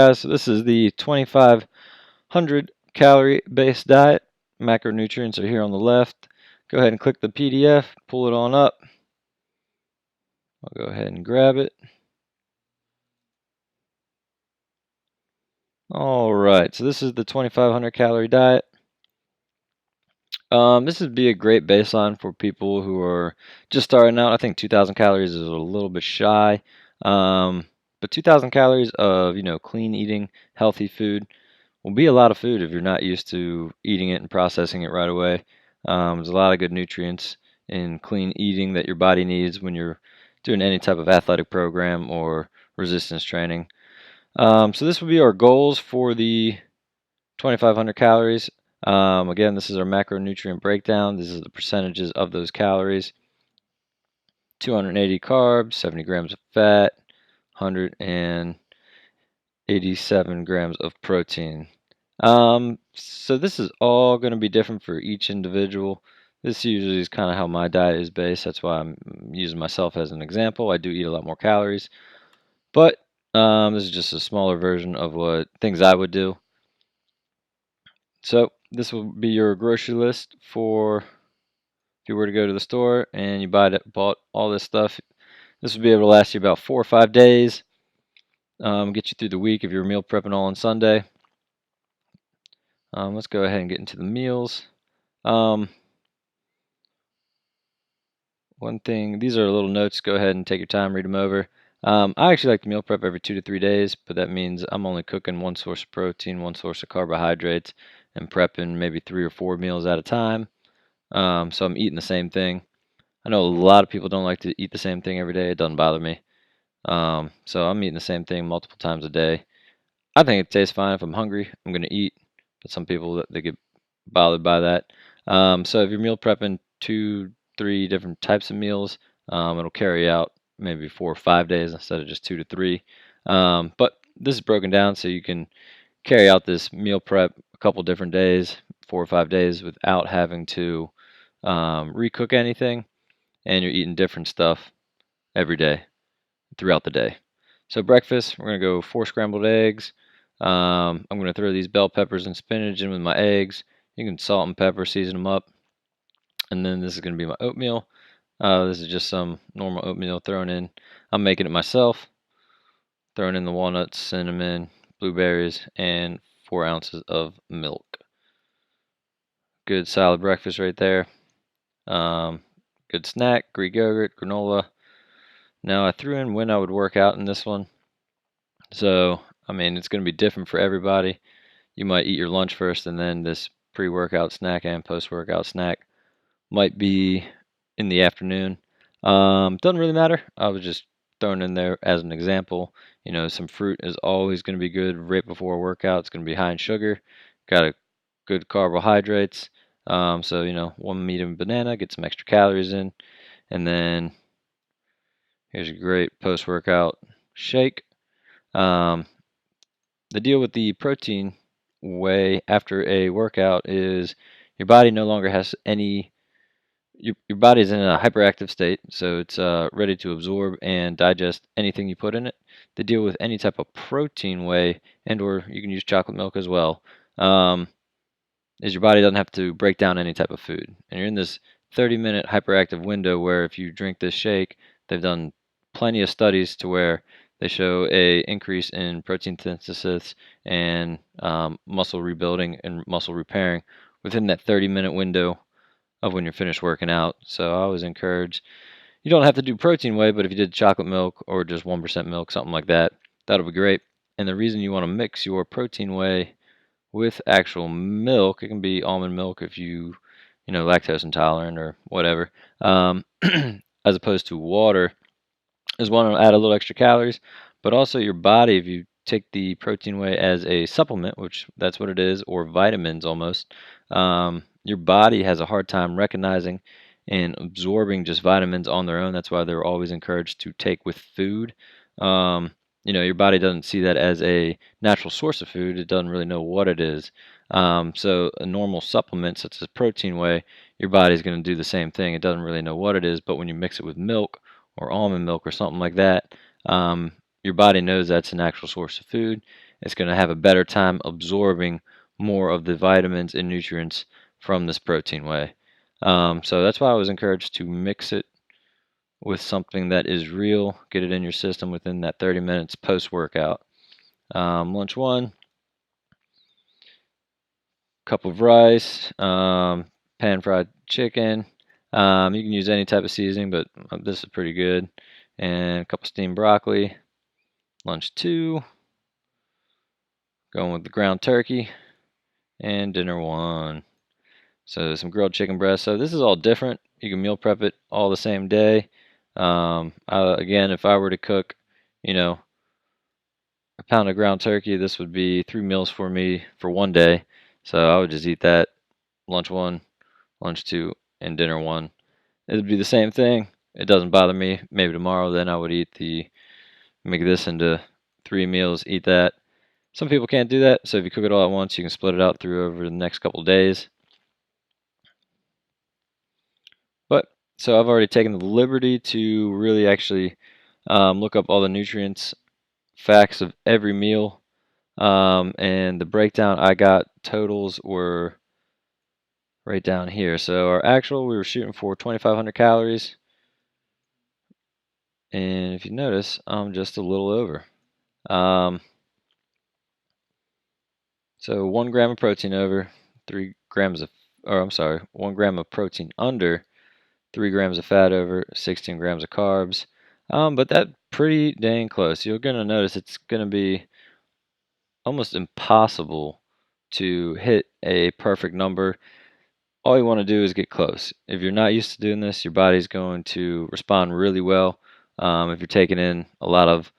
Guys, so this is the 2,500 calorie based diet. Macronutrients are here on the left. Go ahead and click the PDF, pull it on up. I'll go ahead and grab it. All right, so this is the 2,500 calorie diet. This would be a great baseline for people who are just starting out. I think 2,000 calories is a little bit shy, but 2,000 calories of clean eating, healthy food will be a lot of food if you're not used to eating it and processing it right away. There's a lot of good nutrients in clean eating that your body needs when you're doing any type of athletic program or resistance training. So this would be our goals for the 2,500 calories. Again, this is our macronutrient breakdown. This is the percentages of those calories. 280 carbs, 70 grams of fat, 187 grams of protein. So this is all going to be different for each individual. This usually is kind of how my diet is based. That's why I'm using myself as an example. I do eat a lot more calories, but this is just a smaller version of what things I would do. So this will be your grocery list for if you were to go to the store and you bought all this stuff. This will be able to last you about 4 or 5 days. Get you through the week if you're meal prepping all on Sunday. Let's go ahead and get into the meals. One thing, these are little notes. Go ahead and take your time, read them over. I actually like to meal prep every 2 to 3 days, but that means I'm only cooking one source of protein, one source of carbohydrates, and prepping maybe 3 or 4 meals at a time. So I'm eating the same thing. I know a lot of people don't like to eat the same thing every day. It doesn't bother me. So I'm eating the same thing multiple times a day. I think it tastes fine. If I'm hungry, I'm going to eat. But some people, they get bothered by that. So if you're meal prepping 2, 3 different types of meals, it'll carry out maybe 4 or 5 days instead of just 2 to 3. But this is broken down so you can carry out this meal prep a couple different days, 4 or 5 days, without having to recook anything, and you're eating different stuff every day throughout the day. So breakfast, we're going to go 4 scrambled eggs. I'm going to throw these bell peppers and spinach in with my eggs. You can salt and pepper, season them up. And then this is going to be my oatmeal. This is just some normal oatmeal thrown in. I'm making it myself. Throwing in the walnuts, cinnamon, blueberries, and 4 ounces of milk. Good solid breakfast right there. Good snack, Greek yogurt, granola. Now I threw in when I would work out in this one. So, I mean, it's going to be different for everybody. You might eat your lunch first and then this pre-workout snack and post-workout snack might be in the afternoon. Doesn't really matter. I was just throwing in there as an example. Some fruit is always going to be good right before a workout. It's going to be high in sugar. Got a good carbohydrates. So, one medium banana, get some extra calories in. And then here's a great post-workout shake. The deal with the protein whey after a workout is your body no longer has any. Your body is in a hyperactive state, so it's ready to absorb and digest anything you put in it. The deal with any type of protein whey, and/or you can use chocolate milk as well, is your body doesn't have to break down any type of food. And you're in this 30-minute hyperactive window where if you drink this shake, they've done plenty of studies to where they show a increase in protein synthesis and muscle rebuilding and muscle repairing within that 30-minute window of when you're finished working out. So I always encourage, you don't have to do protein whey, but if you did chocolate milk or just 1% milk, something like that, that'll be great. And the reason you want to mix your protein whey with actual milk, it can be almond milk if lactose intolerant or whatever, as opposed to water, is one to add a little extra calories, but also your body, if you take the protein whey as a supplement, which that's what it is, or vitamins almost, your body has a hard time recognizing and absorbing just vitamins on their own. That's why they're always encouraged to take with food. Your body doesn't see that as a natural source of food. It doesn't really know what it is. So a normal supplement such as protein whey, your body's going to do the same thing. It doesn't really know what it is, but when you mix it with milk or almond milk or something like that, your body knows that's an actual source of food, it's going to have a better time absorbing more of the vitamins and nutrients from this protein whey. So that's why I was encouraged to mix it with something that is real, get it in your system within that 30 minutes post-workout. Lunch one, cup of rice, pan-fried chicken. You can use any type of seasoning, but this is pretty good. And a couple steamed broccoli. Lunch two, going with the ground turkey. And dinner one. So some grilled chicken breast. So this is all different. You can meal prep it all the same day. Again, if I were to cook, you know, a pound of ground turkey, this would be 3 meals for me for one day. So I would just eat that lunch one, lunch two, and dinner one. It would be the same thing. It doesn't bother me. Maybe tomorrow, then I would make this into 3 meals, eat that. Some people can't do that, so if you cook it all at once, you can split it out through over the next couple days. But so I've already taken the liberty to really actually look up all the nutrients, facts of every meal, and the breakdown I got totals were right down here. So our actual, we were shooting for 2,500 calories, and if you notice, I'm just a little over. So 1 gram of protein over, 3 grams of, or I'm sorry, 1 gram of protein under, 3 grams of fat over, 16 grams of carbs. But that's pretty dang close. You're going to notice it's going to be almost impossible to hit a perfect number. All you want to do is get close. If you're not used to doing this, your body's going to respond really well. If you're taking in a lot of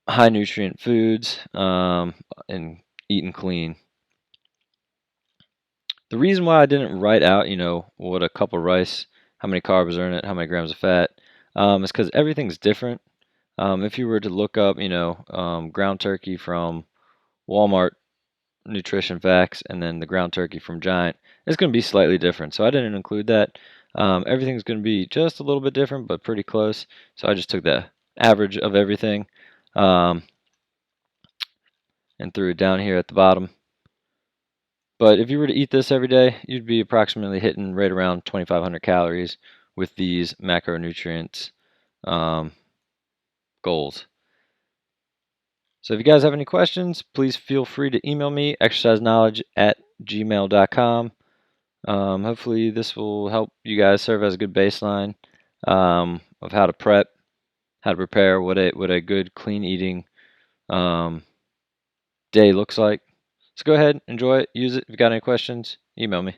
high nutrient foods and eating clean. The reason why I didn't write out, what a cup of rice, how many carbs are in it, how many grams of fat, is because everything's different. If you were to look up, ground turkey from Walmart nutrition facts and then the ground turkey from Giant, it's going to be slightly different. So I didn't include that. Everything's going to be just a little bit different, but pretty close. So I just took the average of everything um, and threw it down here at the bottom. But if you were to eat this every day, you'd be approximately hitting right around 2,500 calories with these macronutrients goals. So if you guys have any questions, please feel free to email me, exerciseknowledge@gmail.com. Hopefully this will help you guys serve as a good baseline of how to prep, how to prepare, what a good clean eating day looks like. So go ahead, enjoy it, use it. If you got any questions, email me.